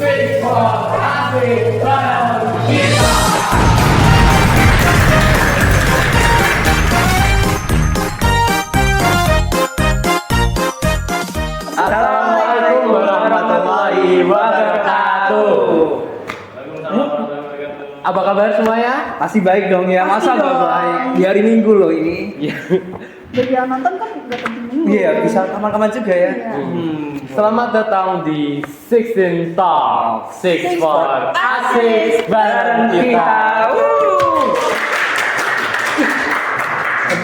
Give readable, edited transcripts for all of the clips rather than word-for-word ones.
Six for Asik bareng kita. Assalamualaikum warahmatullahi wabarakatuh. Apa kabar semuanya? Masih baik dong ya, masa nggak baik? Di hari Minggu loh ini. Jadi yang nonton kan nggak penting minggu. Iya, bisa kapan-kapan juga ya. Iya. Selamat datang di 16 Talk Six for Asik bareng kita.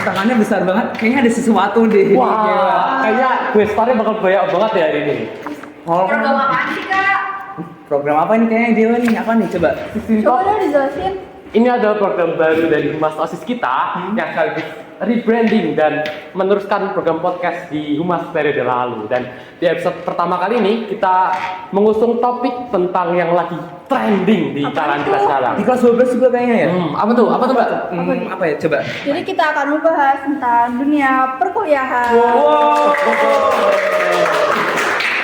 Tangannya besar banget, kayaknya ada sesuatu deh. Wah, kayaknya gue starnya bakal banyak banget ya hari ini. Program apaan sih kak? Program apa ini kayaknya dia nih? Apa nih coba? Coba dong dijelasin. Ini adalah program baru dari Humas OSIS kita yang sekaligus rebranding dan meneruskan program podcast di Humas periode lalu. Dan di episode pertama kali ini kita mengusung topik tentang yang lagi trending di kalangan kita sekarang. Di kelas 12 juga kayaknya ya? Apa tuh? Apa tuh, Mbak? Apa ya? Coba. Jadi kita akan membahas tentang dunia perkuliahan.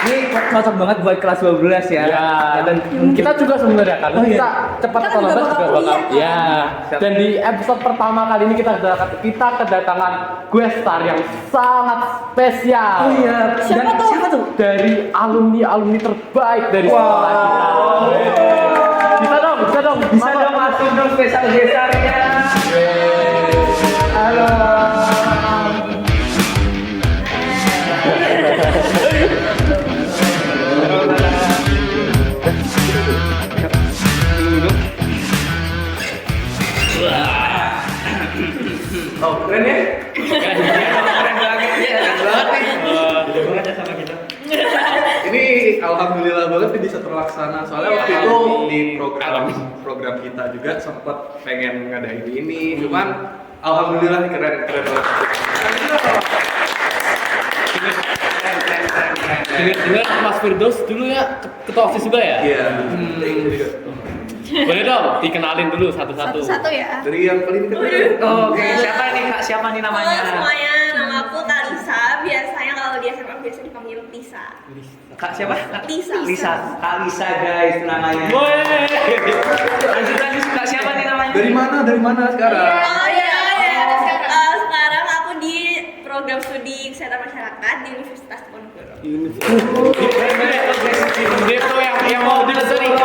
Ini cocok banget buat kelas 12 ya. Ya, dan kita juga sebenarnya kan kita cepat Kita atau juga lambat juga bakal bakal. kuliah. Ya. Dan di episode pertama kali ini kita kedatangan guest star yang sangat spesial. Oh iya. Siapa tuh? Siapa tuh? Dari alumni terbaik dari sekolah kita. Bisa dong. Bisa dong masuk dong spesial gestarnya. Halo. Oh, keren ya? Keren banget ya, keren banget nih. Jadi banget ya sama kita. Ini alhamdulillah banget nih bisa terlaksana. Soalnya waktu itu di program kita juga sempat pengen ngadain ini, cuman alhamdulillah keren banget. Dengar Mas Firdaus dulu ya ketua OSIS juga ya? Iya. Boleh dong dikenalin dulu satu-satu. Satu-satu ya. Dari yang paling kecil. Oke, siapa nih Kak? Siapa nih Halo namanya? semuanya, nama aku Kalisa. Biasanya kalau di SMA biasa dipanggil Tisa. Kak siapa? Lisa. Lisa. Kak Lisa guys namanya. Lanjut Kak siapa nih namanya? Dari mana sekarang? Oh iya. Sekarang aku di program studi kesehatan masyarakat di Universitas Diponegoro. Itu yang mau dipesan.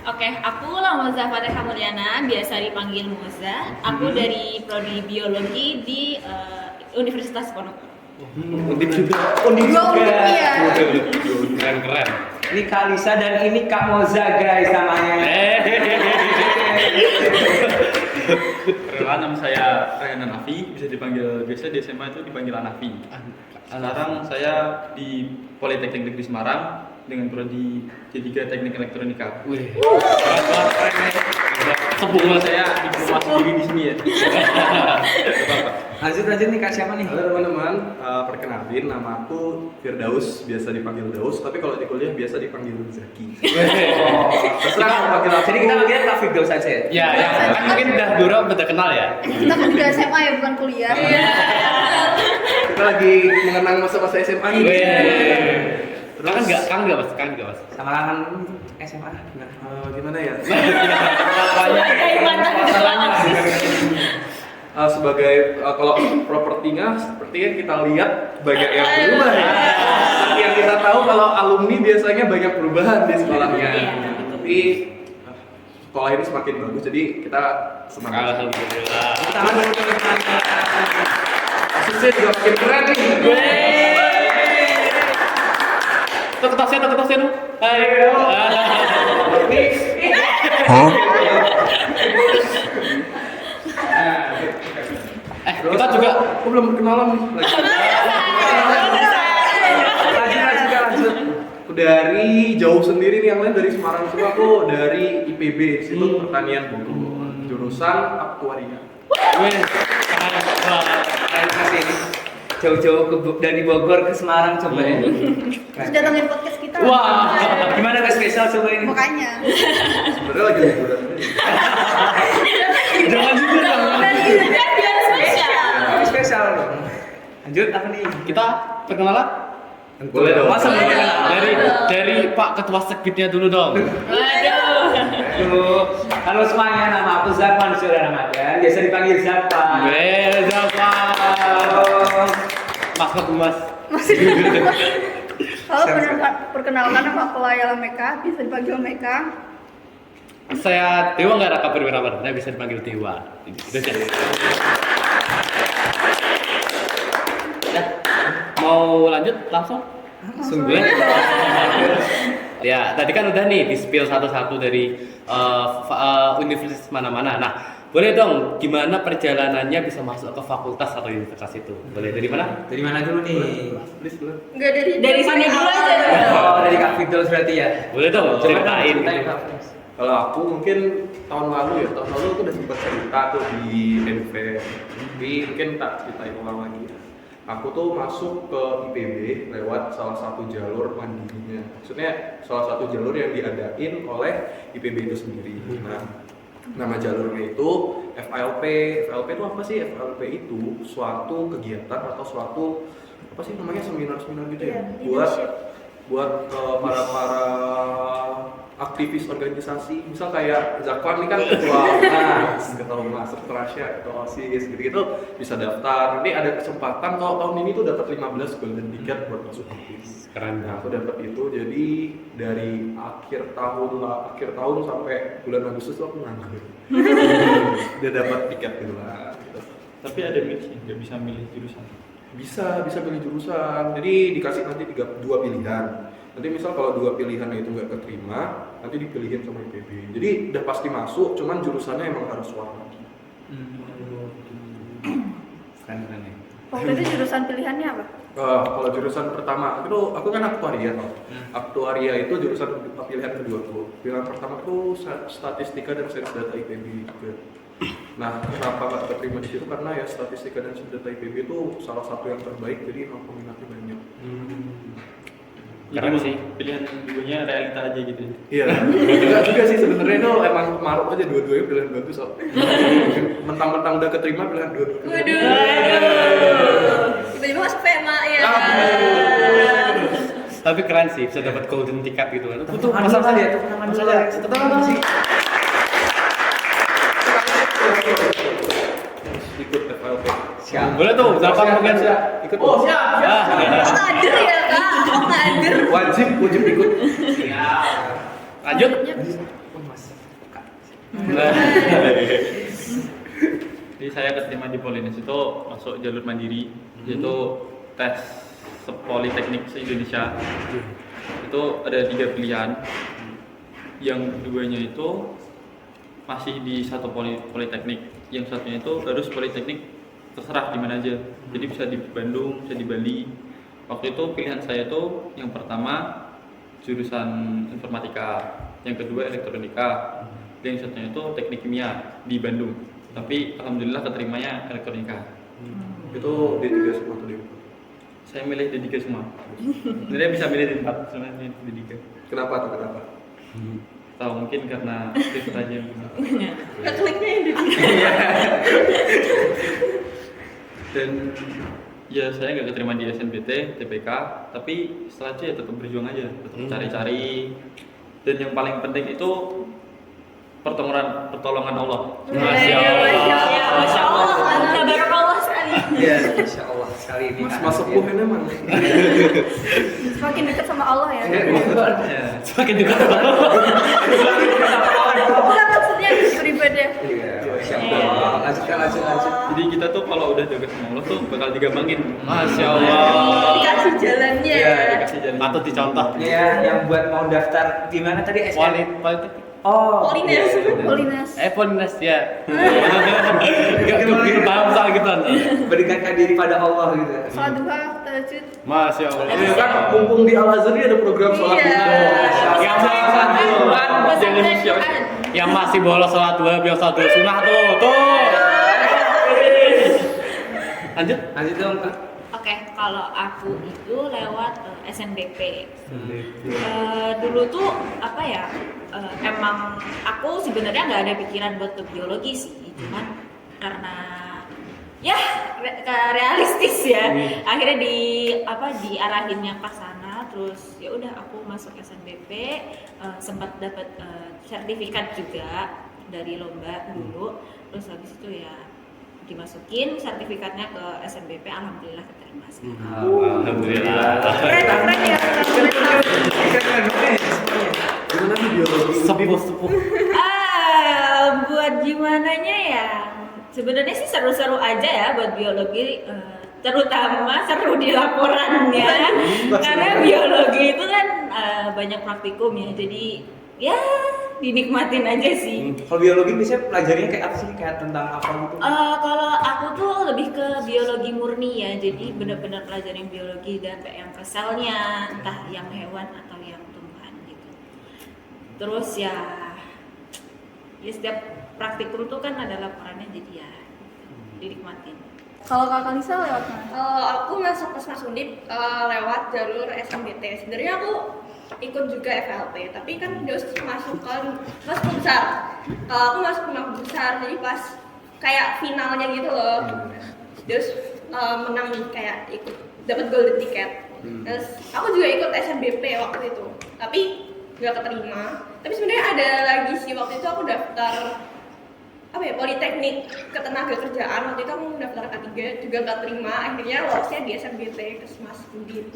Oke, aku Moza Fatihah Mulyana, biasa dipanggil Moza. Aku dari prodi biologi di Universitas Diponegoro. Undip Dua undip ya. Keren. Ini Kak Lisa dan ini Kak Moza guys namanya. Perkenalkan nama saya Rayana Nafi, bisa dipanggil biasa di SMA itu dipanggil Anafi. Sekarang saya di Politeknik Negeri Semarang dengan prodi D3 Teknik Elektronika. Wih. Sebelum saya diplomasi diri di sini ya. Lanjut nih Kak siapa nih? Halo teman-teman, perkenalin nama aku Firdaus, biasa dipanggil Daus, tapi kalau di kuliah biasa dipanggil Zaki. Terserah mau panggil apa. Jadi kita panggilnya Kak Firdaus saja. Ya, kan mungkin udah kenal ya. Kita kan udah SMA ya bukan kuliah. Kita lagi mengenang masa-masa SMA nih. Kangen nggak mas? Sama kangen SMA. Gimana ya? Apanya? Sebagai kalau propertinya seperti yang kita lihat banyak yang berubah ya. Yang kita tahu kalau alumni biasanya banyak perubahan di sekolahnya. Tapi sekolah ini semakin bagus, jadi kita semangat. Alhamdulillah. Tangan dulu teman-teman. Kasusnya juga makin keren nih. Ketasnya tuh. Ayo. Kita juga Aku belum kenalan nih. Lanjut. Aku dari jauh sendiri nih, yang lain dari Semarang semua. Aku dari IPB, di situ pertanian Bogor, jurusan aktuaria. Keren kasih ini. Jauh-jauh dari Bogor ke Semarang coba ya. Terus datangin podcast kita. Wah. Gimana guys spesial coba ini? Makanya. Sebenarnya lagi liburan. Jangan juga dong. Kan biar spesial. Ini spesial dong. Lanjut apa nih? Kita perkenalan? Boleh dong. Masa belum kenal? Dari Pak Ketua Sekbidnya dulu dong. Waduh. Halo semuanya, nama aku Zafan Surya Ramadan, biasa dipanggil Zafan. Zafan. Mas Humas. Halo, perkenalkan nama aku Layla Meka, bisa dipanggil Meka. Saya Dewa nggak Raka Perwirawan, saya bisa dipanggil Dewa. Ya, mau lanjut langsung? Sungguh. Ya, tadi kan udah nih di spill satu-satu dari universitas mana-mana. Nah, boleh dong, gimana perjalanannya bisa masuk ke fakultas atau universitas itu? Boleh dari mana? Dari mana dulu nih? Enggak Dari sini dulu aja. Oh, dari Kak Fidel berarti ya. Boleh dong, ceritain. Kak. Kalau aku mungkin tahun lalu aku udah sempat cerita tuh di NV, tapi mungkin tak ceritain ulang lagi. Aku tuh masuk ke IPB lewat salah satu jalur mandirinya. Maksudnya salah satu jalur yang diadain oleh IPB itu sendiri. Nah, nama jalurnya itu FLP. FLP itu apa sih? FLP itu suatu kegiatan atau suatu apa sih namanya, seminar-seminar gitu ya? Buat para aktivis organisasi, misal kayak Zakwan ini kan ketua Humas, Rasya, ketua OSIS gitu bisa daftar. Nanti ada kesempatan kalau tahun ini tuh dapat 15 golden ticket buat masuk aktivis. Keren. Nah, aku dapat itu, jadi dari akhir tahun sampai bulan Agustus tuh aku nganggur. Udah dapat tiket gitu lah. Gitu. Tapi ada milih, nggak bisa milih jurusan. Bisa pilih jurusan. Jadi dikasih nanti dua pilihan. Nanti misal kalau 2 pilihan itu nggak keterima, nanti dipilihin sama IPB. Jadi udah pasti masuk, cuman jurusannya emang harus warna. Keren ya. Waktu itu jurusan pilihannya apa? Kalau jurusan pertama itu aku kan aktuaria. Aktuaria itu jurusan pilihan kedua tuh. Pilihan pertama tuh statistika dan sains data IPB juga. Nah, kenapa nggak keterima di situ? Karena ya statistika dan sains data IPB itu salah satu yang terbaik, jadi emang peminatnya banyak. Keren sih. Pilihan duanya realita aja gitu. Iya, enggak juga sih sebenarnya itu emang maruk aja dua-duanya pilihan bagus kok. Mentang-mentang udah keterima pilihan dua-duanya. Waduh. Tiba-tiba masuk PMA ya. Tapi keren sih, bisa dapat golden ticket gitu kan. Tuh, masuk saja, masuk saja. Ikut FLP. Siap. Boleh tuh, Zafan mungkin Ikut. siap. Oh, kader ya kak. Oh, kader. Wajib ikut. Lanjut. Jadi saya keterima di Polines itu masuk jalur mandiri, yaitu tes Politeknik se-Indonesia. Itu ada 3 pilihan. Yang keduanya itu masih di satu politeknik, yang satunya itu harus politeknik terserah di mana aja. Jadi bisa di Bandung, bisa di Bali. Waktu itu pilihan saya itu yang pertama jurusan informatika, yang kedua elektronika, dan yang satunya itu teknik kimia di Bandung. Tapi alhamdulillah keterimanya elektronika. Itu D3 semua tuh. Saya milih D3 semua. Sebenarnya bisa milih D4, sebenarnya D3. Kenapa? Tahu mungkin karena itu aja. Kekliknya yang di Dan ya saya nggak keterima di SNBT, TPK, tapi setelah itu ya tetap berjuang aja, tetap cari-cari. Dan yang paling penting itu pertolongan Allah. Masya Allah. Masya Allah. Tabarakallah sekali. Iya, insya Allah sekali ini. Mas sepuh ini emang. Semakin dekat sama Allah ya. Semakin dekat. Bukan maksudnya beribadah. Iya, insya Allah. Lanjut. Jadi kita tuh kalau udah dekat sama Allah tuh bakal digampangin. Masya Allah. dikasih jalannya. Iya, Dikasih jalan. Patut dicontoh. Iya, yang buat mau daftar di mana tadi Politeknik. Oh, Polines. Polines. Polines ya. Gak begitu paham soal gitu. berdekatkan diri pada Allah gitu. Sholat duha, tahajud. Masya Allah. Ini kan mumpung di Al-Azhar ini ada program sholat Iya. duha. Yang yang masih bolos sholat duha, biar sholat duha sunnah tuh. Lanjut dong Kak. Oke, kalau aku itu lewat SNBP. Dulu tuh apa ya? Emang aku sebenarnya nggak ada pikiran buat ke biologi sih, cuman karena ya realistis ya. Akhirnya diarahinnya ke sana. terus ya udah aku masuk SNBP, sempat dapat sertifikat juga dari lomba dulu, terus habis itu ya dimasukin sertifikatnya ke SNBP, alhamdulillah keterima sih. Alhamdulillah. Keren ya. Gimana nih biologi? Sepuh. Buat gimananya ya, sebenarnya sih seru-seru aja ya buat biologi, terutama seru di laporannya, karena biologi itu kan banyak praktikum ya, jadi ya dinikmatin aja sih. Kalau biologi biasanya pelajarinya kayak apa sih? Kayak tentang apa gitu? Kalau aku tuh lebih ke biologi murni ya, jadi benar-benar pelajarin biologi dan yang ke selnya, entah yang hewan atau yang tumbuhan gitu. Terus ya setiap praktikum tuh kan ada laporannya, jadi ya dinikmatin. Kalau Kakak Lisa lewat mana? Aku masuk Kesmas Undip lewat jalur SNBT. Sebenarnya aku ikut juga FLP, tapi kan Deus masuk ke mas besar. Aku masuk ke mas besar, jadi pas kayak finalnya gitu loh. Deus menang kayak ikut dapat golden ticket. Terus aku juga ikut SNBP waktu itu, tapi nggak keterima. Tapi sebenarnya ada lagi sih, waktu itu aku daftar Politeknik Ketenagakerjaan. Waktu itu aku daftar K3 juga nggak terima, akhirnya lolosnya di SNBT Kesmas Undip.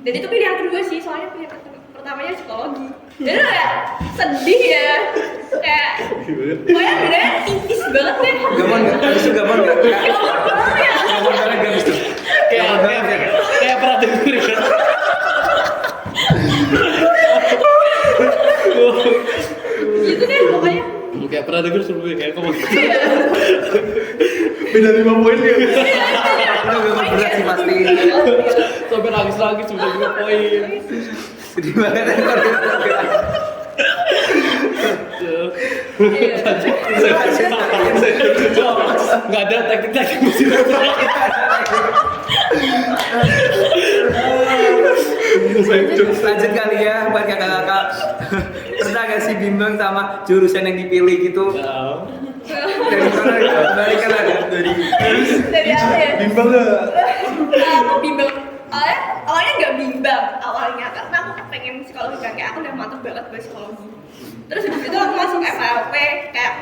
Dan itu pilihan kedua sih, soalnya pilihan pertamanya psikologi. Jadi kayak sedih ya, kayak pokoknya bedanya tipis banget deh. Gampang nggak? Habis itu gampang nggak? Gampang banget habis itu. Kayak pernah denger kan? Gitu deh pokoknya. Kayak pernah denger sebelumnya kayak ngomong gitu. Beda 5 poin ya. Itu gampang berat sih pasti. Sampai nangis-nangis sudah 5 poin. Sedih banget kalau Nggak ada teknik-teknik mesin. Lanjut kali ya buat kakak-kakak. Pernah gak sih bimbang sama jurusan yang dipilih gitu? Dari mana ya? Balikan aja dari Dari apa ya? Bimbang nggak? Aku bimbang. Awalnya nggak bimbang awalnya, karena aku pengen psikologi kan, kayak aku udah mantep banget buat psikologi. Terus habis itu aku masuk FLP, kayak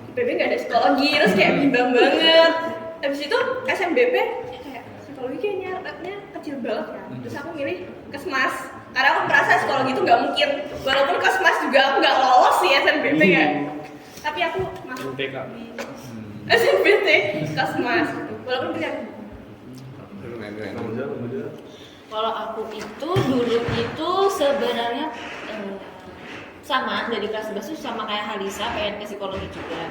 IPB nggak ada psikologi, terus kayak bimbang banget. Habis itu SNBP kayak psikologi kayaknya ratenya kecil banget kan. Terus aku milih Kesmas, karena aku merasa psikologi itu nggak mungkin, walaupun Kesmas juga aku nggak lolos sih SNBP kan. Tapi aku masuk di SNBT Kesmas, walaupun pilihan. Kalau aku itu dulu itu sebenarnya sama dari kelas 11 itu sama kayak Halisa, pengen ke psikologi juga.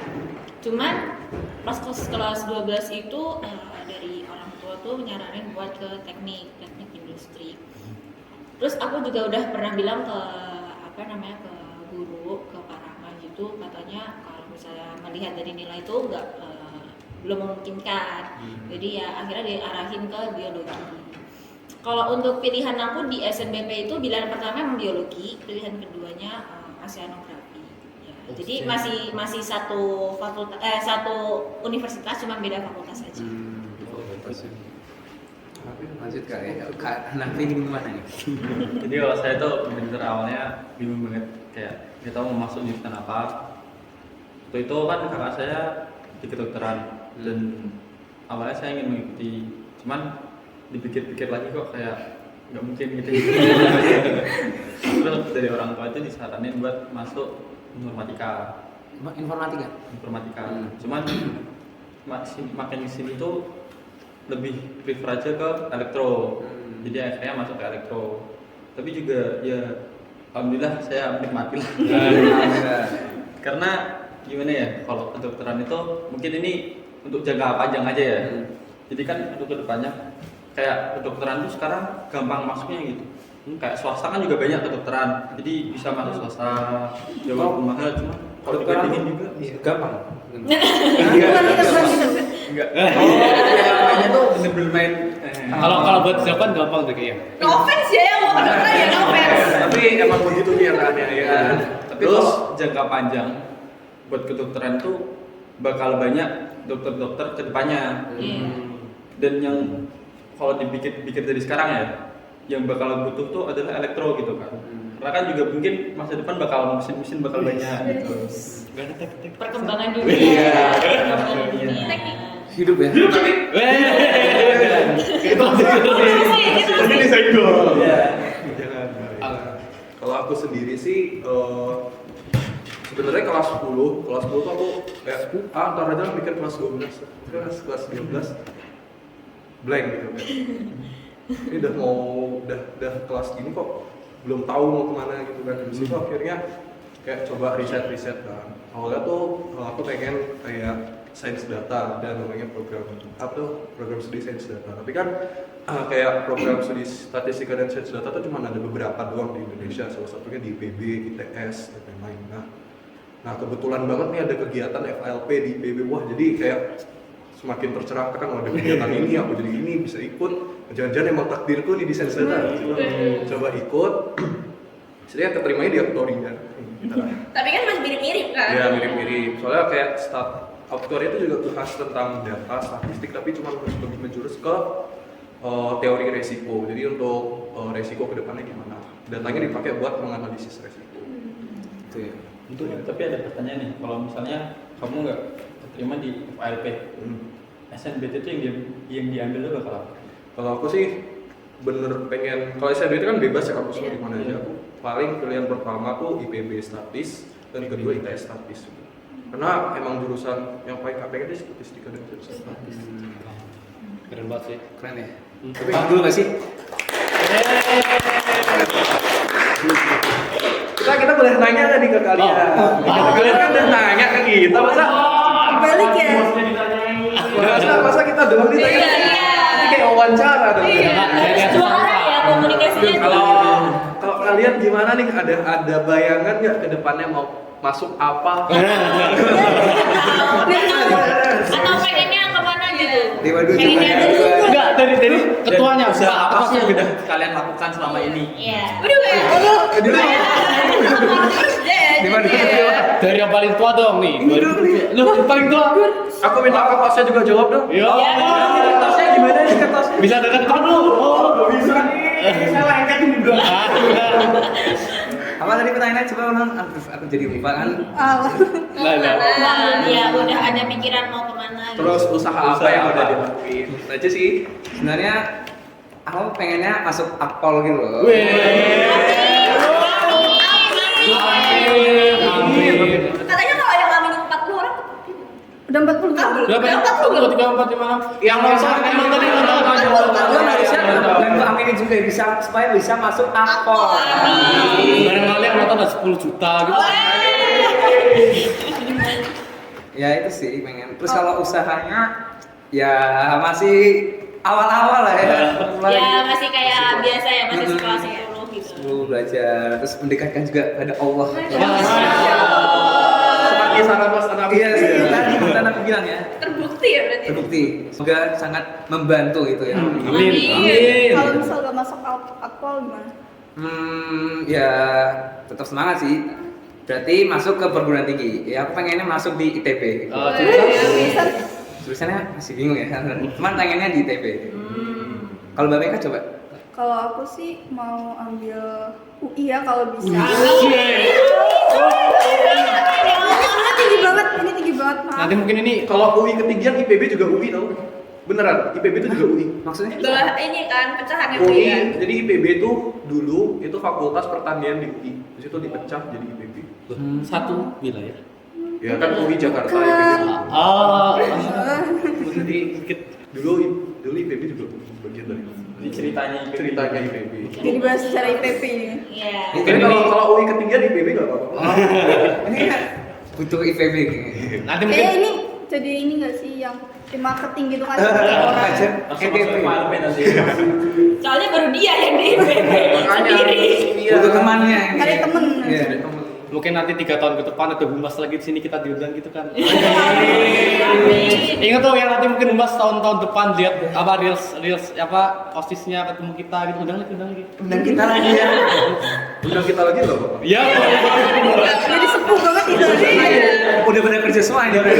Cuman pas kelas 12 itu dari orang tua tuh nyaranin buat ke teknik industri. Terus aku juga udah pernah bilang ke ke guru, ke Pak Rahman gitu, katanya kalau misalnya melihat dari nilai itu belum memungkinkan. Jadi ya akhirnya diarahin ke biologi. Kalau untuk pilihan aku di SNBP itu pilihan pertama memang biologi, pilihan keduanya oceanografi. Ya, jadi masih satu satu universitas, cuma beda fakultas aja. Lanjut kali ya. Kak Nafi gimana nih? Jadi kalau saya tuh bener awalnya bingung banget, kayak kita mau masuk jurusan apa. Waktu itu kan kakak saya di kedokteran dan awalnya saya ingin mengikuti, cuman dipikir-pikir lagi kok kayak nggak mungkin gitu. Terus dari orang tua itu disaranin buat masuk informatika. Cuman makin di sini tuh lebih prefer aja ke elektro. Jadi akhirnya masuk ke elektro. Tapi juga ya alhamdulillah saya menikmati lah. Karena gimana ya, kalau kedokteran itu mungkin ini untuk jangka panjang aja ya. Jadi kan untuk kedepannya kayak kedokteran itu sekarang gampang masuknya gitu. Kayak swasta kan juga banyak kedokteran, jadi bisa masuk swasta. Jauh mahal, cuma kalau dibandingin juga gampang. enggak. Namanya tuh bener-bener main. Kalau buat siapa gampang tuh kayaknya. No offense ya, yang mau kedokteran ya no offense. Tapi emang begitu kenyataannya ya. Tapi terus jangka panjang buat kedokteran tuh bakal banyak dokter-dokter kedepannya. Dan yang kalau dipikir dari sekarang ya, yang bakal butuh tuh adalah elektro gitu kan. Karena kan juga mungkin masa depan bakal mesin-mesin bakal banyak gitu. Gak ada teknik. Perkembangan dunia. Iya. Perkembangan dunia. Teknik. Hidup ya. Itu Jadi disenggol. jangan. Kalau aku sendiri sih sebenarnya kelas 10 tuh aku kayak ntar aja mikir kelas 12 kelas 12 blank gitu kan. Ini udah kelas gini kok belum tahu mau kemana gitu kan. Di situ akhirnya kayak coba riset kan. Awalnya tuh aku pengen kayak sains data dan namanya program studi sains data. Tapi kan kayak program studi statistika dan sains data tuh cuma ada beberapa doang di Indonesia. Salah satunya di IPB, ITS dan lain-lain. Nah kebetulan banget nih ada kegiatan FLP di IPB. Wah jadi kayak semakin tercerahkan, ada kegiatan ini aku jadi ini bisa ikut. Jangan-jangan emang takdirku nih di sains data. Coba ikut. Jadi keterimanya di aktuaria. Tapi kan masih mirip-mirip kan? Ya mirip-mirip. Soalnya kayak aktuaria itu juga bahas tentang data, statistik, tapi cuma lebih menjurus ke teori resiko. Jadi untuk resiko kedepannya gimana? Datanya dipakai buat menganalisis resiko. Itu ya. Tapi ada pertanyaan nih, kalau misalnya kamu nggak keterima di FLP, SNBT itu yang diambil itu bakal apa? Kalau aku sih bener pengen, kalau SNBT kan bebas ya kampusnya di mana aja. Aku paling pilihan pertama tuh IPB statis dan kedua ITS statis. Karena emang jurusan yang paling pengen itu statistika dan jurusan statis. Keren banget sih. Keren ya. Tapi dulu nggak sih? Kita boleh nanya nggak nih ke kalian? Kalian kan udah nanya ke kita, masa? Balik ya. Masa kita doang ditanya? Ini kayak wawancara dong. Suara ya komunikasinya. Kalau kalian gimana nih? Ada bayangan nggak ke depannya mau masuk apa? Atau pengennya kemana gitu? Dewa dulu. Pengennya Enggak, dari ketuanya. Usaha apa sih yang sih? udah kalian lakukan selama ini? Iya. Udah kayak Di mana? Dari yang paling tua dong nih. Lu yang paling tua. Aku minta kertasnya juga jawab dong. Iya. Kertasnya gimana nih kertasnya? Bisa dekat kan lu? Oh, Gak bisa nih. Saya lengket ini bro. Apa tadi pertanyaannya? Coba ulang. Aku jadi lupa kan. Ya udah ada pikiran mau kemana gitu. Terus usaha apa yang udah dilakuin? Aja sih. Sebenarnya aku pengennya masuk akpol gitu loh. Katanya kalau ada kami 40 orang Udah 40 tahun. Udah berapa? 3, 4, 5, 6. Yang emang tadi Aku harusnya dan aku aminin juga bisa supaya bisa masuk akpol. Barangkali yang nonton ada 10 juta gitu. Ya itu sih pengen. Terus kalau usahanya ya masih awal-awal lah ya. Ya masih kayak biasa ya, masih sekolah 10 gitu. Dulu belajar, terus mendekatkan juga pada Allah. seperti saran Mas Anak. Iya sih, tadi kan aku bilang ya. terbukti ya berarti. Terbukti, semoga sangat membantu gitu ya. Amin. Kalau misal gak masuk akpol gimana? Ya tetap semangat sih. Berarti masuk ke perguruan tinggi. Ya aku pengennya masuk di ITB. Bisa. Jurusannya masih bingung ya. Cuman pengennya di ITB. Kalau Mbak Meka coba. Kalau aku sih mau ambil UI ya kalau bisa. Ini tinggi banget, maaf. Nanti mungkin ini Kalau UI ketinggian IPB juga UI tau? Beneran, IPB itu juga UI. Maksudnya? Belah ini kan pecahannya UI, ya. jadi IPB itu dulu itu fakultas pertanian di UI. Di situ dipecah jadi IPB. satu wilayah. Ya kan UI Jakarta IPB. Oh. Jadi dulu IPB juga bagian dari Ini ceritanya IPB. Jadi bahas secara IPP ini. Iya. Mungkin kalau UI ketinggian IPB nggak apa-apa. Ini kan butuh IPB kayaknya. Nanti mungkin Ini jadi ini nggak sih yang di marketing gitu kan orang. Aja. masuk FLP nanti. Soalnya baru dia yang di IPB sendiri. Butuh temannya ini. Cari temen. Iya. mungkin nanti 3 tahun ke depan ada humas lagi di sini kita diundang gitu kan. Amin. Ingat tuh yang nanti mungkin humas tahun-tahun depan lihat apa reels apa osisnya ketemu kita gitu undang lagi. Undang kita lagi ya. Undang kita lagi nggak apa-apa. Iya. Jadi sepuh banget itu. Udah pada kerja semua ini orang.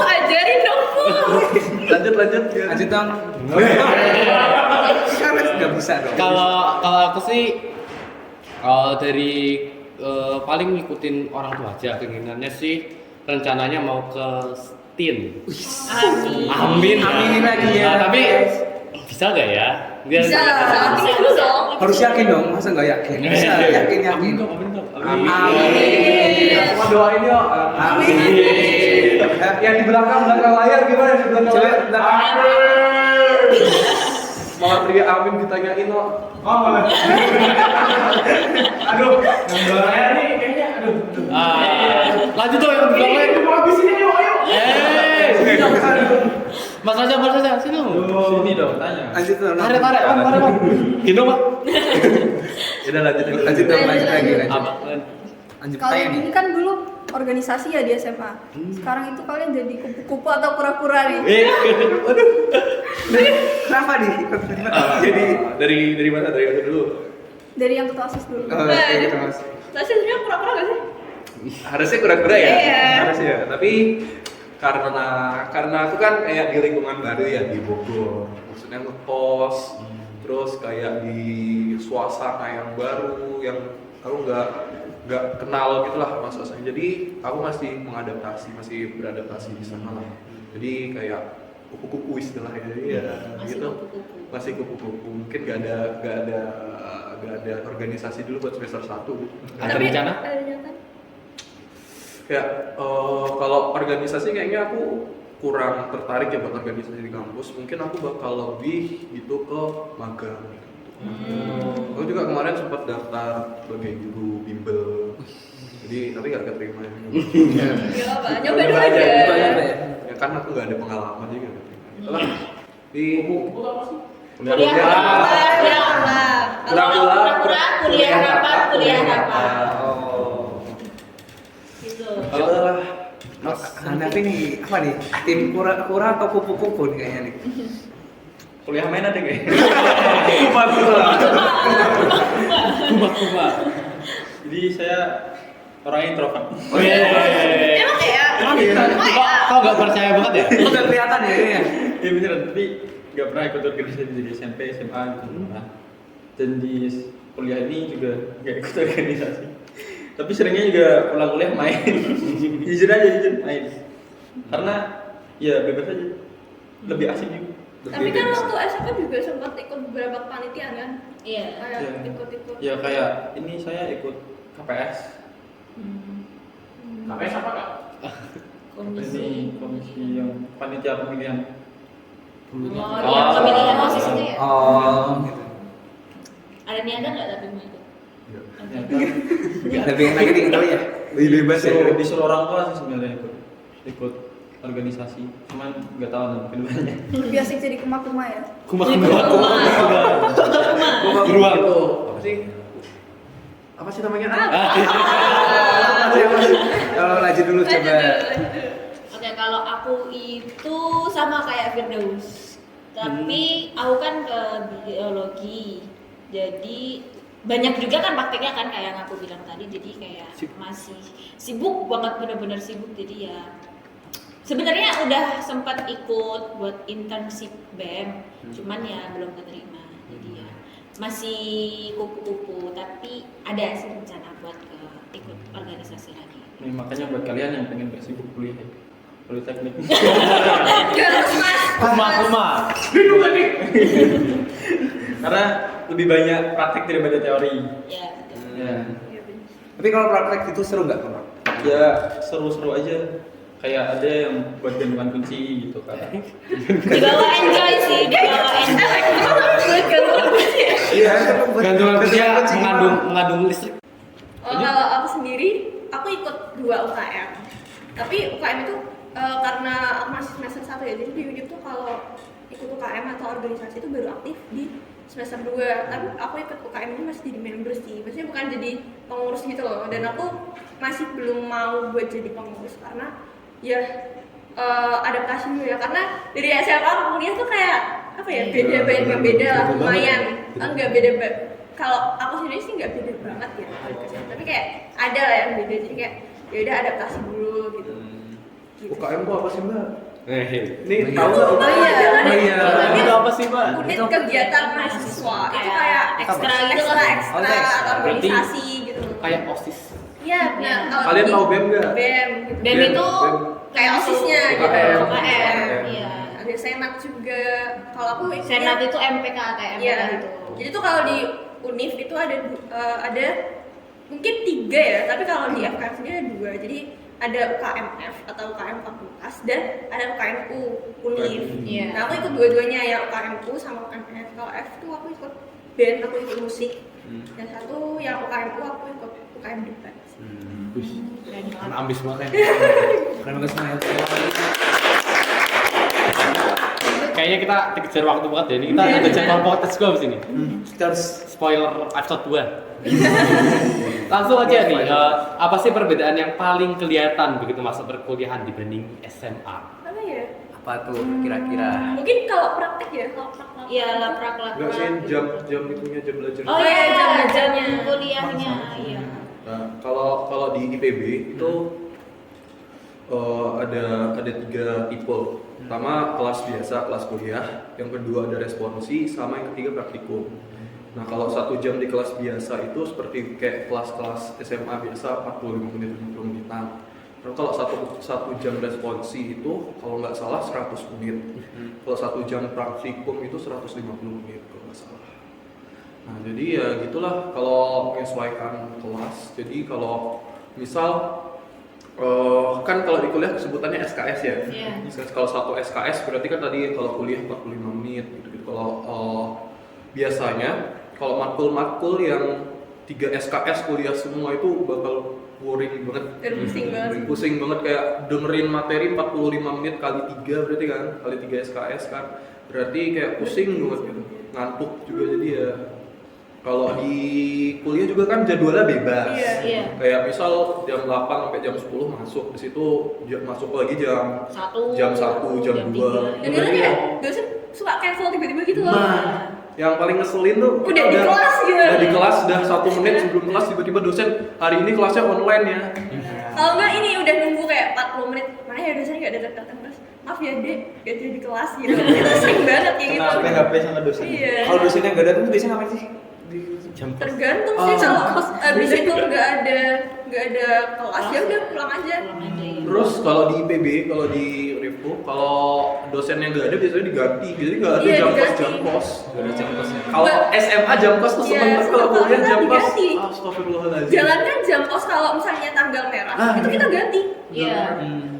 Ajarin dong, Bu. Lanjut. Lanjut dong. nggak bisa dong. Kalau aku sih dari paling ngikutin orang tua aja, keinginannya sih rencananya mau ke STIN. Amin. Aminin lagi ya. Nah, tapi bisa gak ya? Bisa dulu dong. Harus yakin dong, masa nggak yakin? Bisa, yakin. Amin. Semua doain yuk. Amin. Yang di belakang layar gimana? Di belakang layar. Malah pria amin ditanyain loh. Aduh, yang belakang layar nih kayaknya Lanjut dong yang di belakang layar. Mau habis ini yuk, ayo. Mas Raja, sini dong. Sini dong, tanya. Lanjut dong. Tarik, Bang. Gitu, Bang. Udah lanjut Lanjut lagi. Apa? Lanjut Kalau tanya nih. ini kan dulu organisasi ya di SMA. Sekarang itu kalian jadi kupu-kupu atau kura-kura nih? Kenapa nih? Jadi dari mana? Dari mana dulu? Dari yang ketua OSIS dulu. terus. Tapi sebenarnya pura-pura gak sih? Harusnya kura-kura ya. Iya. Harusnya. Tapi karena aku kan kayak di lingkungan baru ya di Bogor. Maksudnya ngekos, terus kayak di suasana yang baru yang aku nggak kenal gitulah maksudnya. Jadi aku masih beradaptasi di sana lah. Jadi kayak kupu-kupu istilahnya ya, gitu. Masih kupu-kupu. Mungkin gak ada organisasi dulu buat semester 1 gitu. Ada rencana? Ada rencana. Kayak kalau organisasi kayaknya aku kurang tertarik ya buat organisasi di kampus. Mungkin aku bakal lebih gitu ke magang. Aku juga kemarin sempat daftar sebagai guru bimbel. Jadi tapi nggak keterima ya. Gak apa, nyoba dulu aja. Ya kan aku nggak ada pengalaman juga nggak keterima. Itulah di Kuliah apa? Gitu. Itulah. Tapi nih apa nih? Tim kura-kura atau kupu-kupu nih kayaknya nih? Kuliah main ada nggak? Kuma. Jadi saya orangnya introvert. Emang ya? Kok nggak percaya banget ya? Udah kelihatan ya ini ya. Iya beneran, tapi nggak pernah ikut organisasi di SMP, SMA gitu pernah. Dan di kuliah ini juga nggak ikut organisasi. Tapi seringnya juga pulang kuliah main. Jujur main. Karena ya bebas aja. Lebih asik juga. Tapi kan waktu SMA juga sempat ikut beberapa kepanitiaan kan? Iya. Kayak Iya. ikut-ikut. Ya kayak ini saya ikut KPS. KPS apa, Kak? Ini komisi yang panitia pemilihan. Yang pemilihan OSIS itu ya? Oh, gitu. Ada niatan nggak tapi mau ikut? Lebih enak ini kali ya. Lebih bebas ya. Disuruh orang tua sih sebenarnya ikut organisasi, cuman nggak tahu nanti kedepannya. Lebih asik jadi kuma-kuma ya. Kuma. Beruang itu apa sih namanya? Kalau lanjut dulu coba. Oke, kalau aku itu sama kayak Firdaus. Tapi aku kan ke biologi. Jadi banyak juga kan prakteknya kan kayak yang aku bilang tadi. Jadi kayak masih sibuk banget, bener-bener sibuk. Jadi ya sebenarnya udah sempat ikut buat internship BEM, cuman ya belum keterima. Jadi ya masih kupu-kupu, tapi ada sih rencana buat ikut organisasi lagi. Nih makanya buat kalian yang pengen gak sibuk kuliah ya, politeknik. Kuma. Karena lebih banyak praktek daripada teori. Ya, betul. Ya, Tapi kalau praktek itu seru nggak Pak? ya seru-seru aja. Kayak ada yang buat gantungan kunci gitu kan. Dibawa enjoy sih, dibawa enjoy. Iya, Gantungan kerja mengandung listrik. Kalau aku sendiri, aku ikut 2 UKM. Tapi UKM itu karena aku masih semester 1 ya, jadi di UNIP tuh kalau ikut UKM atau organisasi itu baru aktif di semester 2. Tapi aku ikut UKM ini masih jadi member sih, maksudnya bukan jadi pengurus gitu loh. Dan aku masih belum mau buat jadi pengurus karena ya adaptasi dulu ya, karena dari SMA kuliah tuh kayak apa ya, beda lah, lumayan enggak beda kalau aku sendiri sih nggak beda banget ya, tapi kayak ada lah yang beda, jadi kayak ya udah adaptasi dulu gitu. UKM tuh apa sih Mbak? Ini tahu nggak? Oh iya. Oh iya. Itu apa sih, Pak? Unit kegiatan mahasiswa itu kayak ekstra gitu ekstra kan. ekstra Oh, ekstra. atau organisasi gitu. Kayak OSIS. Iya, benar. Kalau Kalian di- tahu BEM nggak? BEM gitu. BEM itu Kayak osisnya gitu. UKM. UKM, iya. Ada senat juga. Kalau aku Senat itu MPK ATM Iya. gitu. Jadi tuh kalau di Univ itu ada mungkin 3 ya, tapi kalau di FKM sendiri ada 2. Jadi ada UKMF atau UKM fakultas dan ada UKMU Univ. Iya. Nah aku ikut dua-duanya ya, UKMU sama UKMF. Kalau F tuh aku ikut band, aku ikut musik. Dan satu yang UKMU aku ikut UKM debat. Keren banget. Ambis banget. Keren banget semuanya. Kayaknya kita kejar waktu banget ya. Ini kita ada jadwal podcast gue abis ini. Kita harus Spoiler episode 2. Langsung aja nih, apa sih perbedaan yang paling kelihatan begitu masuk perkuliahan dibanding SMA? Apa ya? apa tuh kira-kira? Mungkin kalau praktek ya, kalau praktek. Iya, laprak. Enggak sih jam itunya jam belajar. Oh iya, jam kuliahnya. Iya. Nah, kalau di IPB itu ada 3 tipe. Pertama kelas biasa, kelas kuliah. Yang kedua ada responsi, sama yang ketiga praktikum. Nah kalau 1 jam di kelas biasa itu seperti kayak kelas-kelas SMA biasa 45 menit 50 menitan. Nah, kalau satu jam responsi itu kalau nggak salah 100 menit. Kalau 1 jam praktikum itu 150 menit kalau nggak salah. Nah jadi ya gitulah kalau menyesuaikan kelas. Jadi kalau misal kan kalau di kuliah sebutannya SKS ya. Iya. Kalau 1 SKS berarti kan tadi kalau kuliah 45 menit gitu. Kalau biasanya kalau matkul-matkul yang 3 SKS kuliah semua itu bakal boring banget. Pusing banget. Pusing banget kayak dengerin materi 45 menit kali 3 berarti kan, kali 3 SKS kan. Berarti kayak pusing banget gitu. Ngantuk juga jadi ya. Kalau di kuliah juga kan jadwalnya bebas. Iya. Kayak misal jam 8 sampai jam 10 masuk, di situ masuk lagi jam 1, jam 2. Dan itu kayak dosen suka cancel tiba-tiba gitu loh. Nah, yang paling ngeselin tuh Udah di kelas gitu. Udah di kelas, udah 1 menit sebelum kelas tiba-tiba dosen hari ini kelasnya online ya. Kalau enggak ini udah nunggu kayak 40 menit. Mana ya dosennya enggak datang terus. Maaf ya, Dek, gak jadi di kelas gitu. Itu sering banget kayak gitu. Kena PHP sama dosen. Iya. Kalau dosennya nggak datang tuh biasanya ngapain sih? Tergantung sih kalau abis itu nggak ada kelas ya udah pulang aja. Terus kalau di IPB, kalau di Rifku, kalau dosennya nggak ada biasanya diganti. Jadi nggak ada Iya, jam diganti. kos. Nggak ada jam kosnya. Kalau SMA jam kos tuh Iya, seneng banget, kalau kuliah sementara jam kos. diganti. Astagfirullahaladzim. Jalankan jam kos kalau misalnya tanggal merah itu kita ganti. Iya.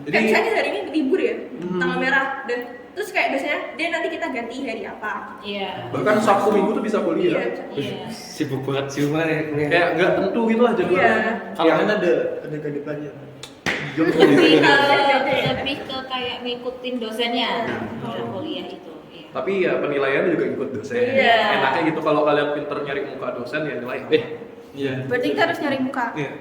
Jadi Kayak misalnya hari ini libur ya, tanggal merah dan terus kayak biasanya dia nanti kita ganti hari apa. Iya. bahkan Sabtu Minggu tuh bisa Iya. kuliah. Iya. Sibuk banget. Cuma ya kuliah. Kayak nggak tentu gitu lah jadwalnya. Iya. Kalau Yang ada ganti pelajaran. Lebih ke kayak ngikutin dosennya kalau kuliah itu. Iya. Tapi ya penilaiannya juga ikut dosen. Iya. Enaknya gitu kalau kalian pinter nyari muka dosen ya nilai. Iya. Berarti kita harus nyari muka. Iya.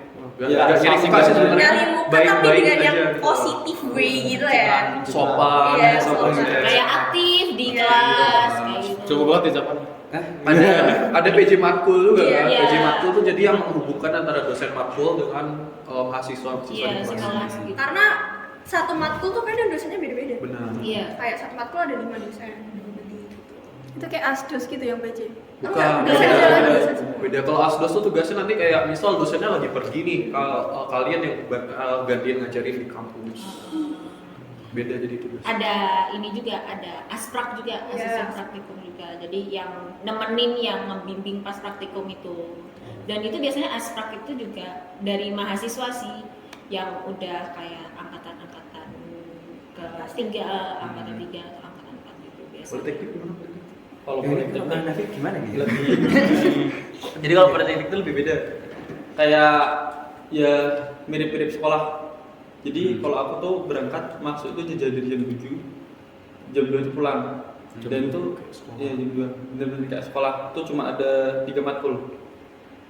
Gak Ya, nyari muka sih sebenarnya. Nyari muka tapi dengan yang positif way gitu ya. Sopan, Iya, sopan. sopan. Kayak aktif di Iya. kelas kayak gitu. Coba banget ya Japan. Hah? Ada PJ matkul juga Iya. kan. Iya. PJ matkul tuh jadi yang menghubungkan antara dosen matkul dengan mahasiswa Iya, di kelas. sekelas gitu. Karena satu matkul tuh kadang dosennya beda-beda. Benar. Iya. Kayak satu matkul ada 5 dosen. Itu kayak asdos gitu yang PC. Bukan. Dosen Beda. jalan dosen semua. Beda kalau asdos tuh tugasnya nanti kayak misal dosennya lagi pergi nih, kalian yang gantian ngajarin di kampus. Beda jadi tugas. Ada ini juga, ada asprak juga, asisten Yes. praktikum juga. Jadi yang nemenin, yang ngebimbing pas praktikum itu. Dan itu biasanya asprak itu juga dari mahasiswa sih, yang udah kayak angkatan-angkatan kelas 3, angkatan 3 atau angkatan 4 gitu biasanya. Politeknik gimana? Kalau Politeknik Nafik gimana gitu? Lebih jadi kalau politeknik itu lebih beda, kayak ya mirip-mirip sekolah. Jadi kalau aku tuh berangkat masuk itu dari jam 7, jam 2 itu pulang. Dan itu ya jam 2 bener-bener kayak sekolah. Itu cuma ada 3 matkul,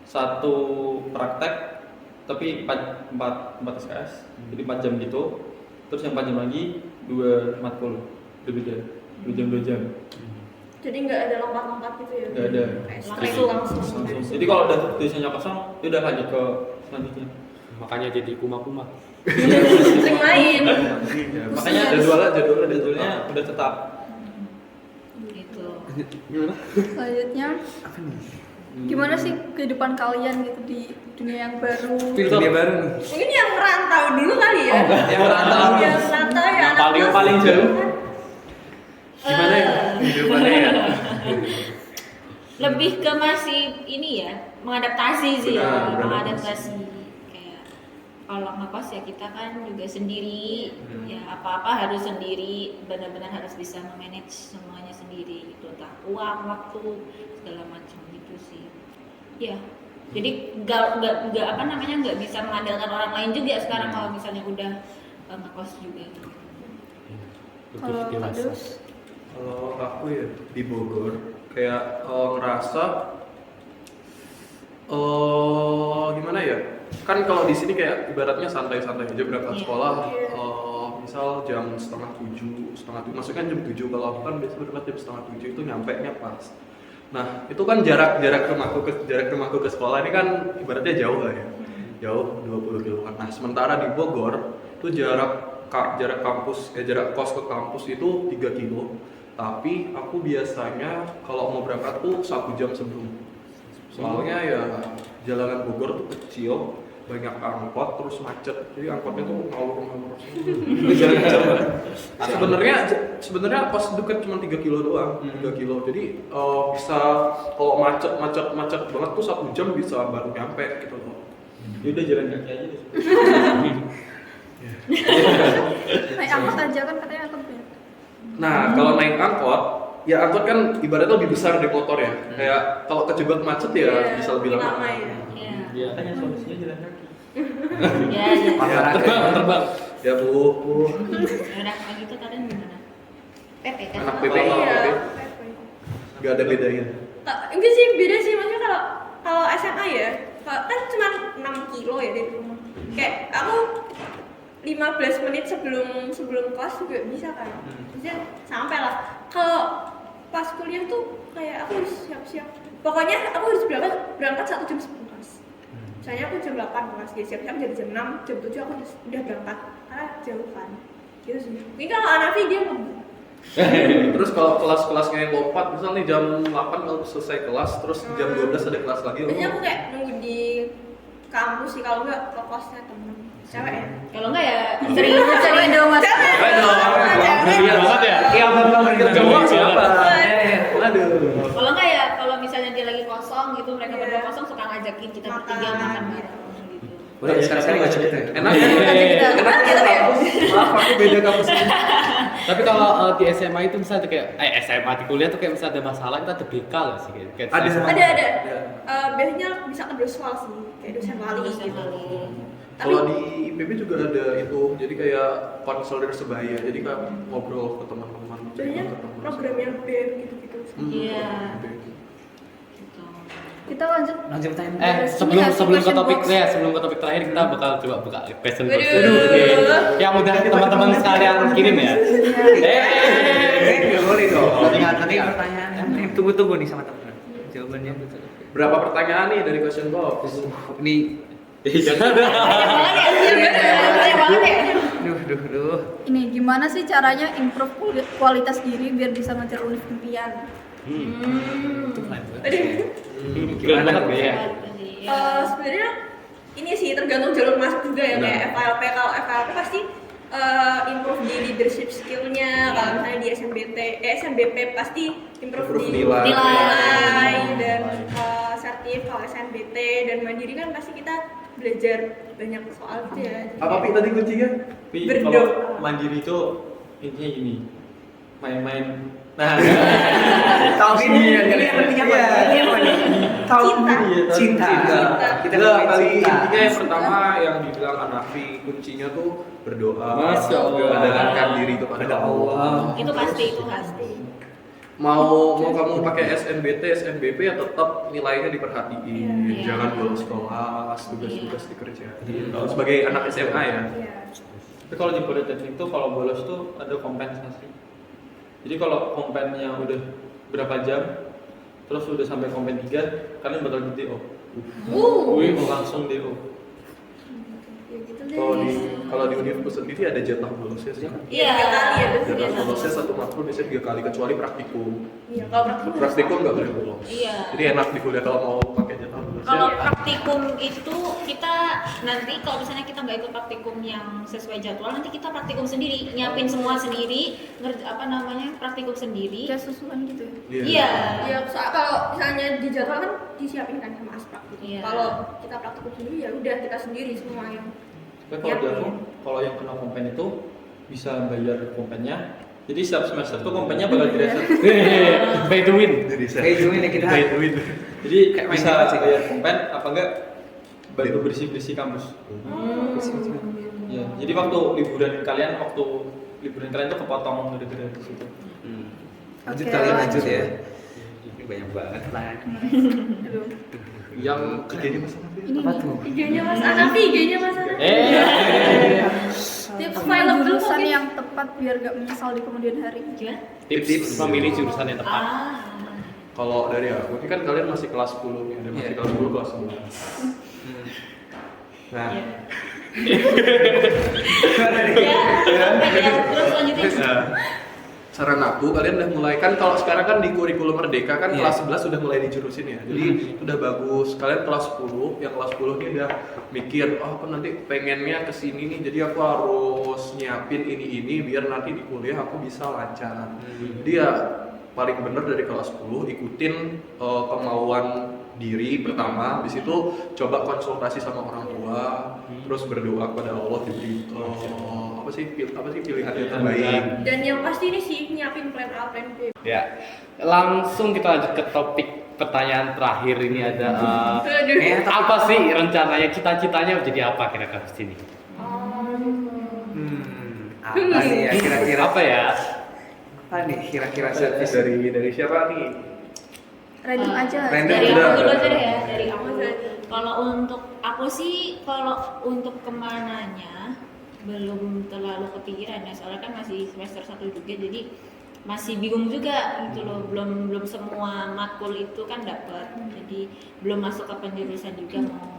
1 praktek tapi 4 SKS, jadi 4 jam gitu. Terus yang 4 jam lagi 2 matkul berbeda, 2 jam 2 jam. Jadi nggak ada lompat-lompat gitu ya? Nggak ada. Kayak straight langsung. Jadi kalau udah tulisannya kosong, ya udah lanjut ke selanjutnya. makanya jadi kuma-kuma. Sering main. Ya, makanya jadwalnya udah tetap. Gitu. gimana? Selanjutnya, gimana sih kehidupan kalian gitu di dunia yang baru? Dunia baru nih. Mungkin yang merantau dulu kali ya. Yang merantau. Yang merantau ya. anak Paling kos. jauh. Gimana ya? Hidupannya ya? Lebih ke masih ini ya, mengadaptasi sih Benar, ya, beradaptasi. mengadaptasi. Kayak kalau ngekos ya kita kan juga sendiri, ya apa-apa harus sendiri, benar-benar harus bisa memanage semuanya sendiri gitu, entah uang, waktu, segala macam gitu sih. Ya, jadi nggak bisa mengandalkan orang lain juga sekarang kalau misalnya udah ngekos juga. Kalau Adus, Kalau aku ya di Bogor kayak ngerasa gimana ya? Kan kalau di sini kayak ibaratnya santai-santai aja berangkat Iya. sekolah. Misal jam setengah tujuh, maksudnya kan jam 7, kalau aku kan biasa berangkat jam setengah 7 itu nyampe nya pas. Nah itu kan jarak rumahku ke sekolah ini kan ibaratnya jauh lah ya, jauh 20 kiloan. Nah sementara di Bogor itu jarak kos ke kampus itu 3 kilo. Tapi aku biasanya kalau mau berangkat tuh 1 jam sebelum. Soalnya ya jalanan Bogor tuh kecil, banyak angkot, terus macet. Jadi angkotnya tuh ngawur-ngawur. Sebenarnya pas deket cuma 3 kilo doang, 3 kilo. Jadi bisa kalau macet banget tuh 1 jam bisa baru nyampe gitu loh. Ya udah jalan kaki aja deh. naik angkot aja kan katanya angkot ya. Nah, kalau naik angkot, ya angkot kan ibaratnya lebih besar dari motor ya. Kayak kalau kejebak macet ya Iya, bisa lebih lama. ya. Ya, Iya, kan yang solusinya jalan kaki. ya. Terbang. Ya bu. Udah kayak gitu kalian gimana? PP kan? Anak PP. Iya. Gak ada bedanya. Enggak sih, beda sih maksudnya kalau SMA ya, kan cuma 6 kilo ya dari rumah. Kayak aku 15 menit sebelum kelas juga bisa kan. Maksudnya sampai lah. Kalau pas kuliah tuh kayak aku harus siap-siap. Pokoknya aku harus berangkat 1 jam sebelum kelas. Misalnya aku jam 8 kelas, jadi siap-siap jadi jam 6, jam 7 aku udah berangkat. Karena jauh kan. Gitu sih. Ini kalau Anafi dia ngebut. Terus kalau kelas-kelasnya yang lompat, misal nih jam 8 kalau selesai kelas, terus jam 12 ada kelas lagi. Biasanya aku kayak nunggu di kampus sih, kalau enggak ke kosnya temen cewek ya. Kalau enggak ya Sering cewek dong mas. Cewek dong. Iya banget ya. Iya benar kita cowok siapa? Aduh. kalau enggak ya kalau misalnya dia lagi kosong gitu mereka berdua kosong suka ngajakin kita bertiga makan bareng gitu. Udah sekarang ngajak kita. Enak ya? Enak ya kampus. Maaf aku beda kampus. Tapi kalau di SMA itu misalnya kayak SMA di kuliah tuh kayak misalnya ada masalah kita ada BK lah sih kayak. Ada. Ada. Biasanya bisa ke doswal sih, kayak dosen wali Dosen gitu. wali. Kalau di IPB juga ada itu, jadi kayak konselor sebaya, jadi kayak ngobrol ke teman-teman. Biasanya program yang BEM gitu-gitu. Iya. Gitu. Gitu. Kita lanjut. Langsung tanya. Sebelum ke Question topik box. sebelum ke topik terakhir kita bakal coba buka question box. Waduh. Oke. Yang udah teman-teman sekalian kirim ya. Nggak boleh dong. Nanti pertanyaan. Tunggu nih sama teman. Jawabannya. Berapa pertanyaan nih dari question box? Ini. Jangan. Banyak banget ya. Duh. Ini gimana sih caranya improve kualitas diri biar bisa ngejar univ impian? Keren banget ya. Sebenarnya ini sih tergantung jalur masuk juga ya, kayak FLP. Kalau FLP pasti improve di leadership skillnya. Kalau misalnya di SNBP pasti improve di nilai dan sertif. Kalau SNBT dan mandiri kan pasti kita belajar banyak soal gitu ya. Apa Pi tadi kuncinya? Tapi Berdoa. kalau mandiri itu intinya gini, main-main. Nah, Tahu ini yang artinya apa? Tahu Cinta. cinta. Kita Enggak, ngomongin kali cinta. intinya yang pertama yang dibilang Anafi kuncinya tuh berdoa, Masya Allah. mendekatkan diri kepada Allah. Itu pasti. Mau kamu pakai SNBT, SNBP ya tetap nilainya diperhatiin, jangan bolos kelas, tugas-tugas dikerjain. Kalau sebagai anak SMA ya. Iya. tapi kalau di politeknik tuh kalau bolos tuh ada kompensasi. Jadi kalau kompennya udah berapa jam, terus udah sampai kompen 3, kalian bakal di DO. Langsung DO. gitu deh. Kalau di Universitas sendiri ada jatah bolos ya sih. Iya. Jatah bolosnya 1 matkul biasanya 3 kali kecuali praktikum. Iya, kalau praktikum Praktikum nggak boleh bolos. Iya. Jadi enak di kuliah kalau mau pakai jatah bolos. Kalau praktikum itu kita nanti kalau misalnya kita nggak ikut praktikum yang sesuai jadwal, nanti kita praktikum sendiri, nyiapin semua sendiri, praktikum sendiri. Kayak susulan gitu ya. Iya. Iya, kalau misalnya di jadwal kan disiapin kan sama asprak gitu. Iya. Kalau kita praktikum sendiri ya udah kita sendiri semua yang Tapi kalau di aku, kalau yang kena kompen itu bisa bayar kompennya. Jadi setiap semester tuh kompennya bakal direset. Pay to win. Kayak gini nih kita. Jadi Kayak main bisa bola sih. bayar kompen apa enggak bantu bersih-bersih kampus. Ya, jadi waktu liburan kalian tuh kepotong gara-gara di situ. Lanjut Oke, kalian lanjut lanjut. ya. Ini banyak banget lah. Aduh. Yang kerjanya Mas Hanafi Ini Apa nih. tuh? IG-nya Mas Hanafi, IG-nya Mas Hanafi. Tips Available memilih jurusan mungkin. yang tepat biar gak menyesal di kemudian hari. Gimana? Tips memilih jurusan yang tepat. Kalau dari aku, ini kan kalian masih kelas 10 nih, ada masih Iya. kelas 10, kelas 11. Nah, Terus lanjutin. saran aku kalian udah mulai kan kalau sekarang kan di kurikulum Merdeka kan Iya. kelas 11 sudah mulai dijurusin ya. Jadi udah bagus. Kalian kelas 10, yang kelas 10 ini udah mikir, oh aku nanti pengennya ke sini nih. Jadi aku harus nyiapin ini biar nanti di kuliah aku bisa lancar. Jadi ya paling bener dari kelas 10 ikutin kemauan diri pertama, habis itu coba konsultasi sama orang tua, terus berdoa kepada Allah diberi apa sih pilihan yang terbaik. Dan yang pasti ini sih nyiapin plan A, plan B. Ya, langsung kita lanjut ke topik pertanyaan terakhir ini ada apa sih rencananya, cita-citanya menjadi apa kira-kira di sini? Apa sih ya kira-kira? Apa ya? Apa nih kira-kira servis Dari siapa nih? Random aja. random. Dari Udah. aku dulu aja deh ya, dari aku. Kalau untuk aku sih, kalau untuk kemananya belum terlalu kepikiran ya, soalnya kan masih semester 1 juga, jadi masih bingung juga gitu loh, belum semua matkul itu kan dapat, jadi belum masuk ke penjurusan juga mau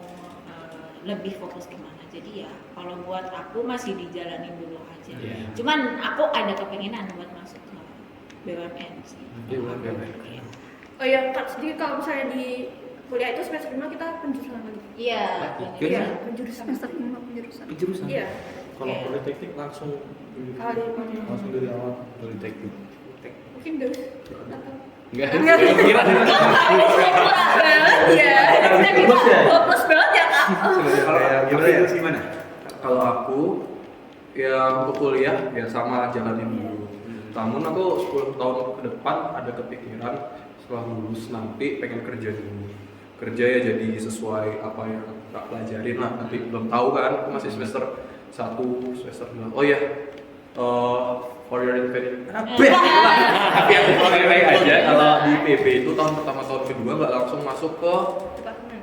lebih fokus kemana. Jadi ya kalau buat aku masih dijalanin dulu aja. Cuman aku ada kepengenan buat masuk ke BUMN sih. Iya. Oh ya, Kak, jadi kalau misalnya di kuliah itu semester 5 kita penjurusan lagi. Iya. Iya, penjurusan. Semester 5 penjurusan. Jurusan. Iya. Kalau politeknik langsung Kali dari awal. Politeknik. mungkin dari atau Enggak. kira ya. Plus banget ya, Kak. Gimana? Kalau aku ya untuk kuliah ya sama jalanin dulu. Namun aku 10 tahun ke depan ada kepikiran setelah lulus nanti pengen kerja dulu. Kerja ya jadi sesuai apa yang tak pelajarin lah. Nanti belum tahu kan, aku masih semester 1, semester 2. Oh ya, for your information. Tapi aku FYI aja kalau di PB itu tahun pertama tahun kedua nggak langsung masuk ke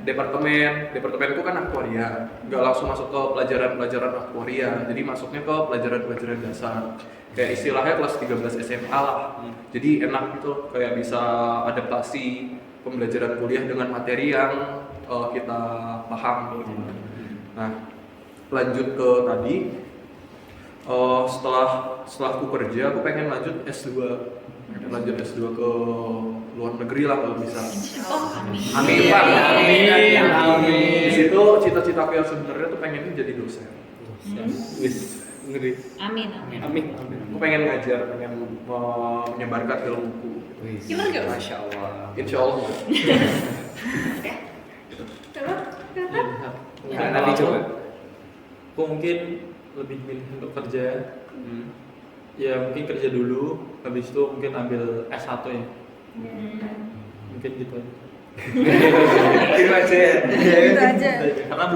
departemenku kan aktuaria, nggak langsung masuk ke pelajaran aktuaria, jadi masuknya ke pelajaran dasar, kayak istilahnya kelas 13 SMA lah. Jadi enak gitu, kayak bisa adaptasi pembelajaran kuliah dengan materi yang kita paham gitu. Nah, lanjut ke tadi, setelah aku kerja, aku pengen lanjut S2 ke luar negeri lah kalau bisa. Amin Pak. Amin. Di situ cita-cita aku yang sebenarnya tuh pengen jadi dosen. Wis ngeri. Amin. Aku pengen ngajar, pengen menyebarkan ilmuku. Gimana gak? Masya Allah. Insya Allah. Coba, kenapa? Ya, nanti coba. Aku mungkin lebih milih untuk kerja. Ya mungkin kerja dulu, habis itu mungkin ambil S1 ya. Mungkin gitu aja. Gitu aja ya. Gitu aja. Karena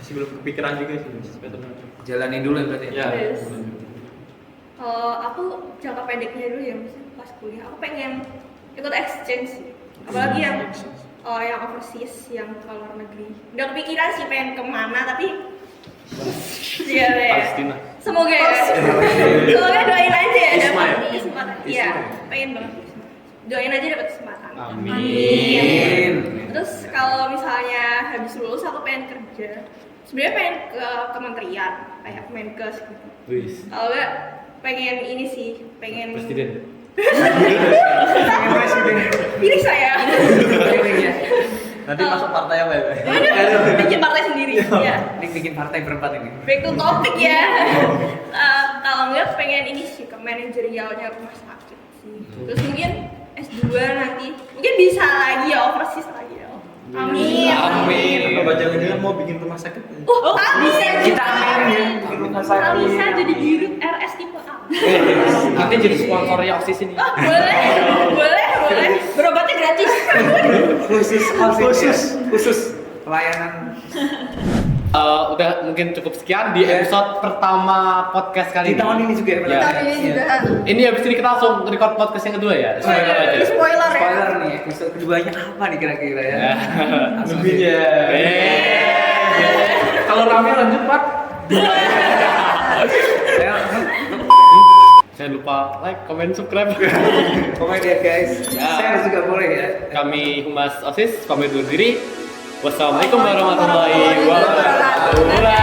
masih belum kepikiran juga sih sebetulnya. Jalanin dulu ya berarti. Ya. Yes. Kalau aku jangka pendeknya dulu ya, misalnya pas kuliah, aku pengen ikut exchange sih. Apalagi yang overseas, yang ke luar negeri. Udah kepikiran sih pengen kemana, tapi iya ya. Palestina. Semoga ya. Semoga doain aja ya Isma ya? dapat kesempatan. Iya, pengen banget. Doain aja dapat kesempatan. Amin. Terus kalau misalnya habis lulus aku pengen kerja. Terus sebenarnya pengen ke kementerian kayak Kemenkes gitu. Wis. Kalau nggak pengen ini sih, pengen Presiden. Pengen presiden. pilih saya. Pilihnya. Nanti masuk partai apa ya? Aduh, bikin partai sendiri. Ya. Ini bikin partai berempat ini. Back to topic ya. Kalau nggak pengen ini sih ke manajerialnya rumah sakit sih. Terus mungkin S2 nanti mungkin bisa lagi ya overseas lagi ya. Amin. Amin. Apa jangan-jangan mau bikin rumah sakit? Tak bisa Kita amin ya. Bikin rumah Tak sakit. bisa jadi dirut RS tipe A. Nanti jadi sponsornya Oxis ini. Boleh. Berobatnya gratis. Khusus pelayanan. Udah mungkin cukup sekian di episode pertama podcast kali Di tahun ini juga ya. Ya. Tahun ini juga. Ini habis ini kita langsung record podcast yang kedua ya. Spoiler aja. Ini spoiler ya. Spoiler nih, episode keduanya apa nih kira-kira ya? Lebihnya. Kalau rame lanjut Pak. Ayo, Jangan lupa like, comment, subscribe. komen ya guys. Ya. Share juga boleh ya. Kami Humas OSIS pamit undur diri. Wassalamualaikum warahmatullahi wabarakatuh.